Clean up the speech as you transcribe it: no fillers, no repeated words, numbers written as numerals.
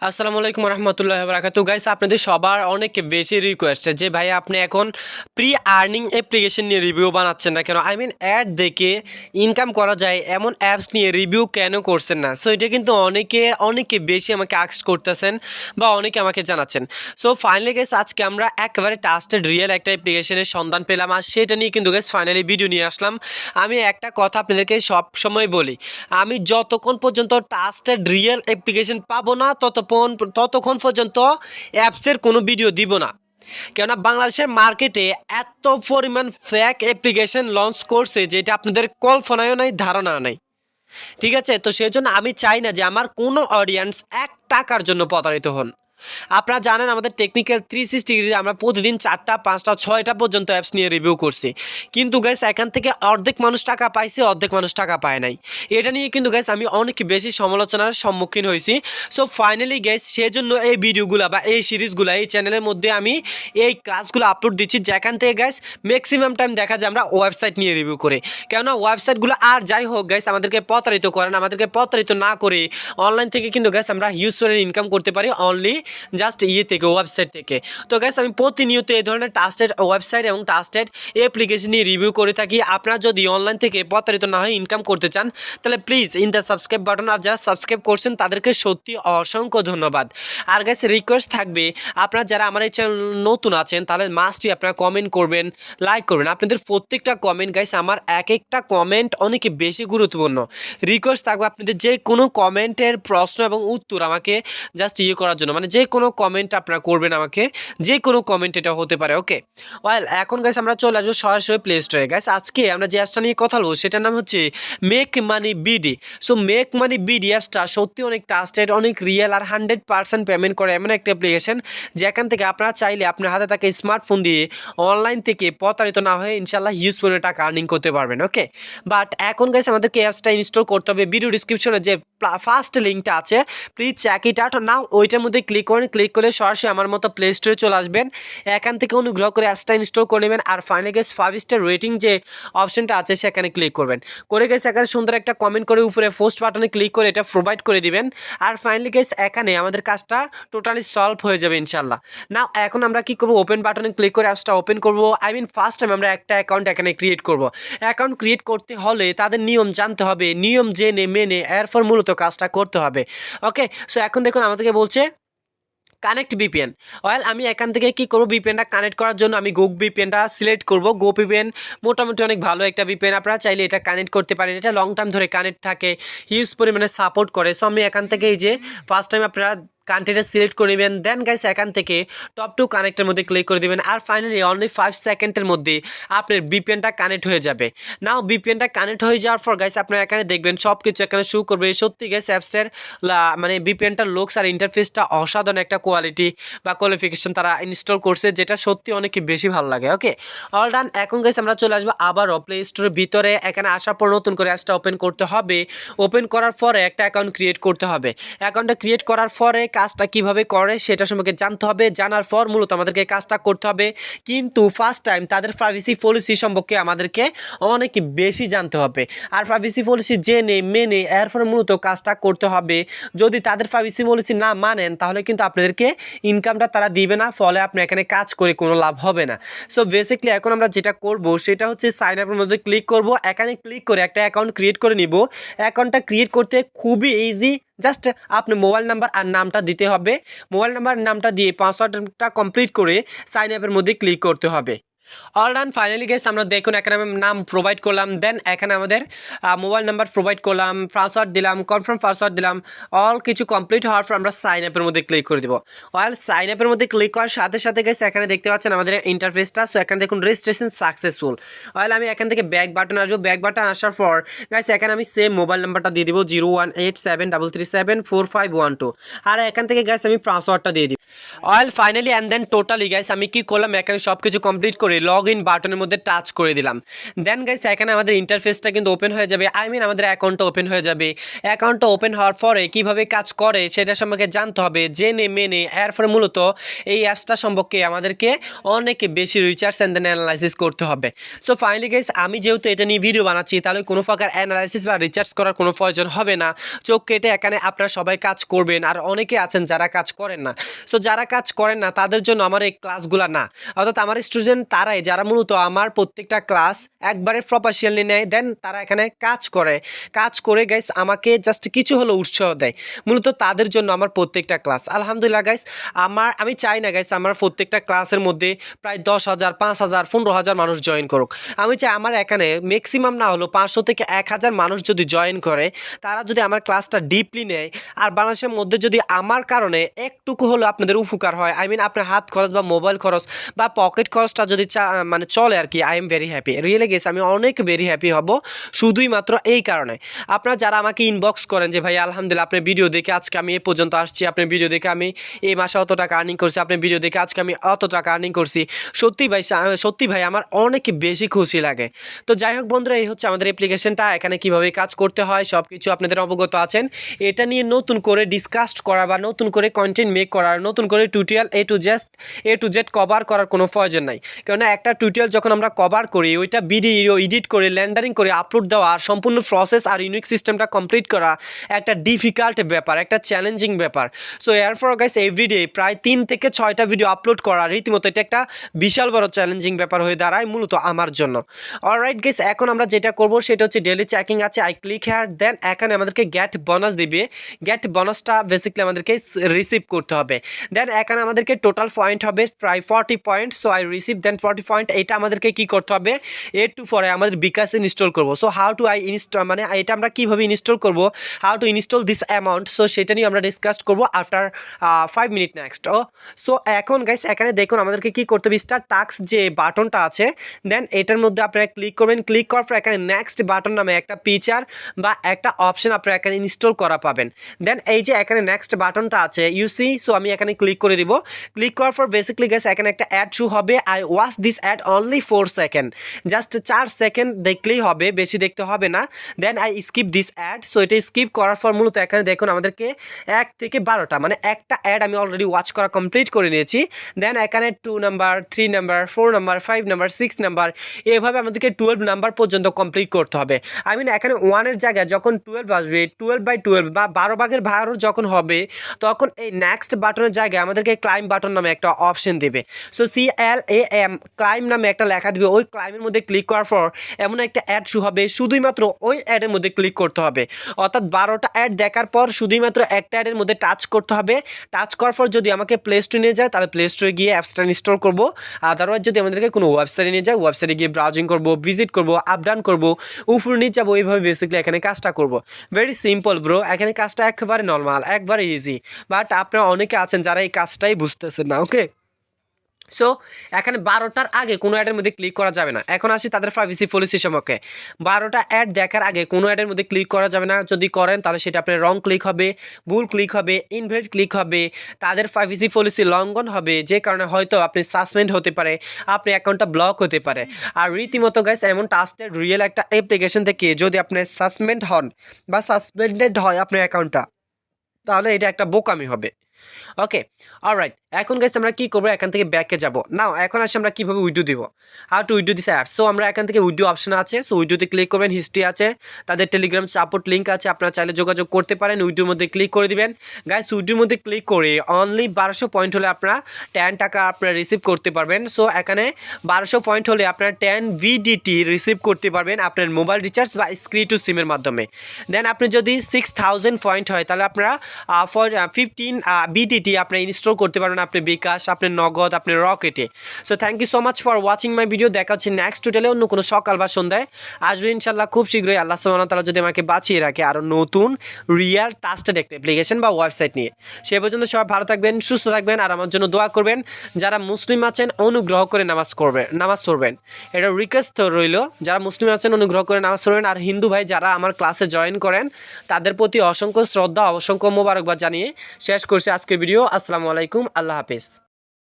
আসসালামু আলাইকুম রহমতুল্লাহ বারাকাতু গাইস আপনাদের সবার অনেক বেশি রিকোয়েস্ট যে ভাই আপনি এখন প্রি আর্নিং অ্যাপ্লিকেশন নিয়ে রিভিউ বানাচ্ছেন না কেন অ্যাড দেখে ইনকাম করা যায় এমন অ্যাপস নিয়ে রিভিউ কেন করছেন না। সো এটা কিন্তু অনেকে বেশি আমাকে আস্ক করতেছেন বা অনেকে আমাকে জানাচ্ছেন। সো ফাইনালি গাইস আজকে আমরা একেবারে ট্রাস্টেড রিয়েল একটা অ্যাপ্লিকেশনের সন্ধান পেলাম আর সেটা নিয়ে কিন্তু গাইস ফাইনালি ভিডিও নিয়ে আসলাম। আমি একটা কথা আপনাদেরকে সব সময় বলি, আমি যতক্ষণ পর্যন্ত ট্রাস্টেড রিয়েল অ্যাপ্লিকেশন পাবো না ততক্ষণ পর্যন্ত অ্যাপসের কোনো ভিডিও দিব না। কেননা বাংলাদেশের মার্কেটে এত পরিমাণ ফেক অ্যাপ্লিকেশন লঞ্চ করছে যেটা আপনাদের কল্পনায়ও নাই, ধারণাও নাই। ঠিক আছে, তো সেই জন্য আমি চাই না যে আমার কোনো অডিয়েন্স 1 টাকার জন্য প্রতারিত হন। আপনারা জানেন আমাদের টেকনিক্যাল 360 আমরা প্রতিদিন 4টা 5টা 6টা পর্যন্ত অ্যাপস নিয়ে রিভিউ করছি, কিন্তু গাইস এখান থেকে অর্ধেক মানুষ টাকা পাইছে, অর্ধেক মানুষ টাকা পায় নাই। এটা নিয়ে কিন্তু গাইস আমি অনেক বেশি সমালোচনার সম্মুখীন হয়েছি। সো ফাইনালি গাইস সেজন্য এই ভিডিওগুলো বা এই সিরিজগুলো এই চ্যানেলের মধ্যে আমি এই ক্লাসগুলো আপলোড দিচ্ছি, যেখান থেকে গাইস ম্যাক্সিমাম টাইম দেখা যায় আমরা ওয়েবসাইট নিয়ে রিভিউ করে। কেননা ওয়েবসাইটগুলো আর যাই হোক গাইস আমাদেরকে প্রতারিত করেন, আমাদেরকে প্রতারিত না করে অনলাইন থেকে কিন্তু গাইস আমরা হিউজ ইনকাম করতে পারি অনলি জাস্ট থেকে ওয়েবসাইট থেকে। তো গাইস আমি প্রতিনিয়ত এই ধরনের ট্রাস্টেড ওয়েবসাইট এবং ট্রাস্টেড অ্যাপ্লিকেশন নিয়ে রিভিউ করে থাকি। আপনারা যদি অনলাইন থেকে প্রতারিত না হয়ে ইনকাম করতে চান তাহলে please in the subscribe button, আর যারা সাবস্ক্রাইব করছেন তাদেরকে সত্যি অসংখ্য ধন্যবাদ। আর গাইস রিকোয়েস্ট থাকবে, আপনারা যারা আমার এই চ্যানেল নতুন আছেন তাহলে মাস্টই আপনারা কমেন্ট করবেন, লাইক করবেন। আপনাদের প্রত্যেকটা কমেন্ট গাইস আমার এক একটা কমেন্ট অনেক বেশি গুরুত্বপূর্ণ। রিকোয়েস্ট থাকবে আপনাদের যে কোনো কমেন্টের প্রশ্ন এবং উত্তর আমাকে জাস্ট করার জন্য, মানে যে কোনো কমেন্ট আপনারা করবেন আমাকে, যে কোনো কমেন্ট এটা হতে পারে। ওকে ওয়েল, এখন গাইস আমরা চলে আসবো সরাসরি প্লে স্টোরে। গাইস আজকে আমরা যে অ্যাপসটা নিয়ে কথা বলবো সেটার নাম হচ্ছে make money BD. So make money BD অ্যাপসটা সত্যি অনেক ট্রাস্টেড, অনেক রিয়েল আর 100% পেমেন্ট করে এমন একটা অ্যাপ্লিকেশন যেখান থেকে আপনারা চাইলে আপনার হাতে থাকা স্মার্টফোন দিয়ে অনলাইন থেকে প্রতারিত না হয়ে ইনশাল্লাহ হিউজ পরিমাণে টাকা আর্নিং করতে পারবেন। ওকে, বাট এখন গাইস আমাদেরকে অ্যাপসটা ইনস্টল করতে হবে। ভিডিও ডিসক্রিপশনে যে ফার্স্ট লিঙ্কটা আছে please check it out now, ওইটার মধ্যে ক্লিক করেন। ক্লিক করলে সরাসরি আমার মতো প্লে স্টোরে চলে আসবেন। এখান থেকে অনুগ্রহ করে অ্যাপসটা ইনস্টল করে নেবেন আর ফাইনালি গেস 5 স্টার রেটিং যে অপশনটা আছে সেখানে ক্লিক করবেন। করে গেছে এখানে সুন্দর একটা কমেন্ট করে উপরে পোস্ট বাটনে ক্লিক করে এটা প্রোভাইড করে দিবেন। আর ফাইনালি গেস এখানে আমাদের কাজটা টোটালি সলভ হয়ে যাবে ইনশাল্লাহ। না এখন আমরা কি করব, ওপেন বাটনে ক্লিক করে অ্যাপসটা ওপেন করব। ফার্স্ট টাইম আমরা একটা অ্যাকাউন্ট এখানে ক্রিয়েট করব। অ্যাকাউন্ট ক্রিয়েট করতে হলে তাদের নিয়ম জানতে হবে, নিয়ম জেনে মেনে এরপর মূলত কাজটা করতে হবে। ওকে, সো এখন দেখুন আমাদেরকে বলছে কানেক্ট ভিপিএন। আমি এখান থেকে কি করব, ভিপিএনটা কানেক্ট করার জন্য আমি গো ভিপিএনটা সিলেক্ট করব। গো ভিপিএন মোটামুটি অনেক ভালো একটা ভিপিএন, আপনারা চাইলে এটা কানেক্ট করতে পারেন। এটা লং টাইম ধরে কানেক্ট থাকে, হিউজ পরিমাণে সাপোর্ট করে। সো আমি এখান থেকে এই যে ফার্স্ট টাইম আপনারা কান্ট্রিটা সিলেক্ট করে নেবেন, দেন গাইস এখান থেকে টপ টু কানেক্টের মধ্যে ক্লিক করে দেবেন। আর ফাইনালি অনলি 5 সেকেন্ডের মধ্যে আপনার ভিপিএনটা কানেক্ট হয়ে যাবে। নাও ভিপিএনটা কানেক্ট হয়ে যাওয়ার পর গাইস আপনারা এখানে দেখবেন সব কিছু এখানে শো করবে। সত্যি গাইস অ্যাপসের মানে ভিপিএনটার লুকস আর ইন্টারফেসটা অসাধারণ একটা কোয়ালিটি বা কোয়ালিফিকেশন তারা ইনস্টল করছে, যেটা সত্যি অনেক বেশি ভালো লাগে। Okay all done. এখন গাইস আমরা চলে আসবো আবারও প্লে স্টোরের ভিতরে। এখানে আসার পর নতুন করে অ্যাপসটা ওপেন করতে হবে। ওপেন করার পরে একটা অ্যাকাউন্ট ক্রিয়েট করতে হবে। অ্যাকাউন্টটা ক্রিয়েট করার পরে কাজটা কিভাবে করে সেটা সম্পর্কে জানতে হবে। জানার পর মূলত আমাদেরকে কাজটা করতে হবে, কিন্তু ফার্স্ট টাইম তাদের প্রাইভেসি পলিসি সম্পর্কে আমাদেরকে অনেক বেশি জানতে হবে। আর প্রাইভেসি পলিসি জেনে মেনে এরপর মূলত কাজটা করতে হবে। যদি তাদের প্রাইভেসি পলিসি না মানেন তাহলে কিন্তু আপনাদেরকে ইনকামটা তারা দিবে না, ফলে আপনি এখানে কাজ করে কোনো লাভ হবে না। সো বেসিক্যালি এখন আমরা যেটা করব সেটা হচ্ছে সাইন আপের মধ্যে ক্লিক করব। এখানে ক্লিক করে একটা অ্যাকাউন্ট ক্রিয়েট করে নিব। অ্যাকাউন্টটা ক্রিয়েট করতে খুবই ইজি, জাস্ট আপনি মোবাইল নাম্বার আর নামটা দিতে হবে। মোবাইল নাম্বার নামটা দিয়ে পাসওয়ার্ডটা কমপ্লিট করে সাইন আপের মধ্যে ক্লিক করতে হবে। All done. ফাইনালি গেস আমরা দেখুন এখানে আমি নাম প্রোভাইড করলাম, দেন এখানে আমাদের মোবাইল নাম্বার প্রোভাইড করলাম, পাসওয়ার্ড দিলাম, কনফার্ম পাসওয়ার্ড দিলাম। অল কিছু কমপ্লিট হওয়ার পর আমরা সাইন আপের মধ্যে ক্লিক করে দেবো। সাইন আপের মধ্যে ক্লিক করার সাথে সাথে গেস এখানে দেখতে পাচ্ছেন আমাদের ইন্টারফেসটা। সো এখানে দেখুন রেজিস্ট্রেশন সাকসেসফুল। আমি এখান থেকে ব্যাক বাটন আসবো। ব্যাক বাটন আসার পর গাইস এখানে আমি সেম মোবাইল নাম্বারটা দিয়ে দিব 01873374512। আর এখান থেকে গাইস আমি পাসওয়ার্ডটা দিয়ে দিই। Finally and then totally guys আমি কি করলাম, এখানে সব কিছু কমপ্লিট করে করে লগ ইন বাটনের মধ্যে টাচ করে দিলাম। দেন গাইস এখানে আমাদের ইন্টারফেসটা কিন্তু ওপেন হয়ে যাবে, আমাদের অ্যাকাউন্টটা ওপেন হয়ে যাবে। অ্যাকাউন্টটা ওপেন হওয়ার পরে কীভাবে কাজ করে সেটা সম্পর্কে জানতে হবে, জেনে মেনে এরপরে মূলত এই অ্যাপসটা সম্পর্কে আমাদেরকে অনেক বেশি রিসার্চ অ্যান্ড দেন অ্যানালাইসিস করতে হবে। সো ফাইনালি গাইস আমি যেহেতু এটা নিয়ে ভিডিও বানাচ্ছি, তাহলে কোনো প্রকার অ্যানালাইসিস বা রিসার্চ করার কোনো প্রয়োজন হবে না। চোখ কেটে এখানে আপনারা সবাই কাজ করবেন, আর অনেকে আছেন যারা কাজ করেন না। সো যারা কাজ করেন না তাদের জন্য আমার এই ক্লাসগুলো না, অর্থাৎ আমার স্টুডেন্ট তারাই যারা মূলত আমার প্রত্যেকটা ক্লাস একবারে প্রফেশনালি নেয়, দেন তারা এখানে কাজ করে গাইস আমাকে জাস্ট কিছু হলো উৎসাহ দেয়। মূলত তাদের জন্য আমার প্রত্যেকটা ক্লাস। আলহামদুলিল্লাহ গাইস আমি চাই না গাইস আমার প্রত্যেকটা ক্লাসের মধ্যে প্রায় 10,000, 5,000, 15,000 মানুষ জয়েন করুক। আমি চাই আমার এখানে ম্যাক্সিমাম না হলো 500 থেকে 1,000 মানুষ যদি জয়েন করে, তারা যদি আমার ক্লাসটা ডিপলি নেয়, আর বাংলাদেশের মধ্যে যদি আমার কারণে একটুকু হলো আপনাদের উপকার হয়, আপনার হাত খরচ বা মোবাইল খরচ বা পকেট খরচটা যদি মানে চলে আর কি, I am very happy. Really guess আমি অনেক ভেরি হ্যাপি হব, শুধুই মাত্র এই কারণে। আপনারা যারা আমাকে ইনবক্স করেন যে ভাই আলহামদুলিল্লাহ আপনার ভিডিও দেখে আজকে আমি এ পর্যন্ত আসছি, আপনার ভিডিও দেখে আমি এই মাসে অত টাকা আর্নিং করছি, আপনার ভিডিও দেখে আজকে আমি অত টাকা আর্নিং করছি, সত্যি ভাই আমার অনেক বেশি খুশি লাগে। তো যাই হোক বন্ধুরা, এই হচ্ছে আমাদের অ্যাপ্লিকেশনটা, এখানে কিভাবে কাজ করতে হয় সব কিছু আপনাদের অবগত আছেন। এটা নিয়ে নতুন করে ডিসকাস করা বা নতুন করে কন্টেন্ট মেক করার, নতুন করে tutorial A to Z cover করার কোনো প্রয়োজন নাই। কেননা একটা টিউটোরিয়াল যখন আমরা কভার করি, ওইটা ভিডিও এডিট করে রেন্ডারিং করে আপলোড দেওয়া, আর সম্পূর্ণ প্রসেস আর ইউনিক সিস্টেমটা কমপ্লিট করা একটা ডিফিকাল্ট ব্যাপার, একটা চ্যালেঞ্জিং ব্যাপার। সো এরপর গাইস এভরিডে প্রায় 3 থেকে 6টা ভিডিও আপলোড করা রীতিমতো এটা একটা বিশাল বড় চ্যালেঞ্জিং ব্যাপার হয়ে দাঁড়ায় মূলত আমার জন্য। অলরাইট গাইস, এখন আমরা যেটা করব সেটা হচ্ছে ডেইলি চেকিং আছে, আই ক্লিক হেয়ার, দেন এখানে আমাদেরকে গেট বোনাস দিবে। গেট বোনাসটা বেসিক্যালি আমাদেরকে রিসিভ করতে হবে। দেন এখানে আমাদেরকে টোটাল পয়েন্ট হবে প্রায় 40 point. So I receive then 40 point. এটা আমাদেরকে কি করতে হবে, এর টু পরে আমাদের বিকাশে ইনস্টল করব। So how to I install, মানে এটা আমরা কীভাবে ইনস্টল করব, how to install this amount, so সেটা নিয়ে আমরা ডিসকাস করব আফটার 5 মিনিট নেক্সট। সো এখন গাইস এখানে দেখুন আমাদেরকে কি করতে হবে, স্টার্ট টাস্ক যে বাটনটা আছে, দেন এটার মধ্যে আপনারা ক্লিক করবেন। ক্লিক করার পর এখানে নেক্সট বাটন নামে একটা ফিচার বা একটা অপশন আপনারা এখানে ইনস্টল করা পাবেন। দেন এই যে এখানে নেক্সট বাটনটা আছে ইউসি, সো আমি এখানে ক্লিক করে দিব। ক্লিক করার পর বেসিক্যালি গাইস এখানে একটা অ্যাড শো হবে, I watch this ad only 4 second, just 4 second দেখলেই হবে, বেশি দেখতে হবে না। Then I skip this ad. So এটা স্কিপ করার পর মূলত এখানে দেখুন আমাদেরকে 1 থেকে 12টা মানে একটা অ্যাড আমি অলরেডি ওয়াচ করা কমপ্লিট করে নিয়েছি। দেন এখানে 2 number, 3 number, 4 number, 5 number, 6 number, এভাবে আমাদেরকে 12 নাম্বার পর্যন্ত কমপ্লিট করতে হবে। এখানে 1-এর জায়গায় যখন 12 আসবে, 12/12 বা 12/12 যখন হবে, তখন এই নেক্সট বাটনের জায়গায় আমাদেরকে ক্লাইম বাটন নামে একটা অপশন দেবে। সো CLAM ক্লাইম নামে একটা লেখা দিবে, ওই ক্লাইমের মধ্যে ক্লিক করার পর এমন একটা অ্যাড শো হবে, শুধুমাত্র ওই অ্যাডের মধ্যে ক্লিক করতে হবে। অর্থাৎ 12টা অ্যাড দেখার পর শুধুমাত্র একটা অ্যাডের মধ্যে টাচ করতে হবে। টাচ করার পর যদি আমাকে প্লে স্টোরে নিয়ে যায়, তাহলে প্লে স্টোরে গিয়ে অ্যাপসটা ইনস্টল করবো। আদারওয়াইজ যদি আমাদেরকে কোনো ওয়েবসাইটে নিয়ে যায়, ওয়েবসাইটে গিয়ে ব্রাউজিং করবো, ভিজিট করবো, আপ ডাউন করবো, উপরে নিয়ে যাবো, এইভাবে বেসিক্যালি এখানে কাজটা করবো। ভেরি সিম্পল ব্রো, এখানে কাজটা একেবারে নর্মাল, একবারে ইজি। বাট আপনারা অনেকে আছেন যারা এই কাজটাই বুঝতেছেন না। ওকে, সো এখানে 12টার আগে কোনো অ্যাডের মধ্যে ক্লিক করা যাবে না। এখন আসি তাদের প্রাইভেসি পলিসি সম্পর্কে। 12টা অ্যাড দেখার আগে কোনো অ্যাডের মধ্যে ক্লিক করা যাবে না। যদি করেন তাহলে সেটা আপনার রং ক্লিক হবে, ভুল ক্লিক হবে, ইনভ্যালিড ক্লিক হবে, তাদের প্রাইভেসি পলিসি লঙ্ঘন হবে, যে কারণে হয়তো আপনি সাসপেন্ড হতে পারে, আপনার অ্যাকাউন্টটা ব্লক হতে পারে। আর রীতিমতো গাইস এমন ট্রাস্টেড রিয়েল একটা অ্যাপ্লিকেশন থেকে যদি আপনি সাসপেন্ড হন বা সাসপেন্ডেড হয় আপনার অ্যাকাউন্টটা, তাহলে এটা একটা বোকামি হবে। ওকে, অলরাইট, এখন গাইস আমরা কি করবো, এখান থেকে ব্যাকে যাব। নাও এখন আসলে আমরা কীভাবে উইড্রো দিব, how to withdraw this ad. So আমরা এখান থেকে উইড্রো অপশন আছে, সো উইড্রোতে ক্লিক করবেন, হিস্ট্রি আছে, তাদের টেলিগ্রাম সাপোর্ট লিঙ্ক আছে, আপনারা চাইলে যোগাযোগ করতে পারেন। উইড্রোর মধ্যে ক্লিক করে দিবেন। গাইস উইড্রোর মধ্যে ক্লিক করে অনলি 1200 পয়েন্ট হলে আপনারা 10 টাকা আপনারা রিসিভ করতে পারবেন। সো এখানে 1200 পয়েন্ট হলে আপনারা 10 VDT রিসিভ করতে পারবেন আপনার মোবাইল রিচার্জ বা স্ক্রিন টু সিমের মাধ্যমে। দেন আপনি যদি 6000 পয়েন্ট হয়, তাহলে আপনারা 15 BDT আপনারা ইনস্টল করতে পারবেন আপনি বিকাশ, আপনি নগদ, আপনি রকেটে। So thank you so much for watching my video. দেখা হচ্ছে নেক্সট টিউটোরিয়ালে, অন্য কোনো সকাল বা সন্ধ্যায় আসবে ইনশাল্লাহ খুব শীঘ্রই, আল্লাহ সুবহানাহু ওয়া তাআলা যদি আমাকে বাঁচিয়ে রাখে আরও নতুন রিয়েল ট্রাস্টেড একটা অ্যাপ্লিকেশন বা ওয়েবসাইট নিয়ে। সে পর্যন্ত সবাই ভালো থাকবেন, সুস্থ থাকবেন, আর আমার জন্য দোয়া করবেন। যারা মুসলিম আছেন অনুগ্রহ করে নামাজ পড়বেন, এটা রিকোয়েস্ট রইল। যারা মুসলিম আছেন অনুগ্রহ করে নামাজ পড়বেন। আর হিন্দু ভাই যারা আমার ক্লাসে জয়েন করেন, তাদের প্রতি অসংখ্য শ্রদ্ধা, অসংখ্য মোবারকবাদ জানিয়ে শেষ করছি আজকের ভিডিও। আসসালামু আলাইকুম, আল্লাহ হাফেজ।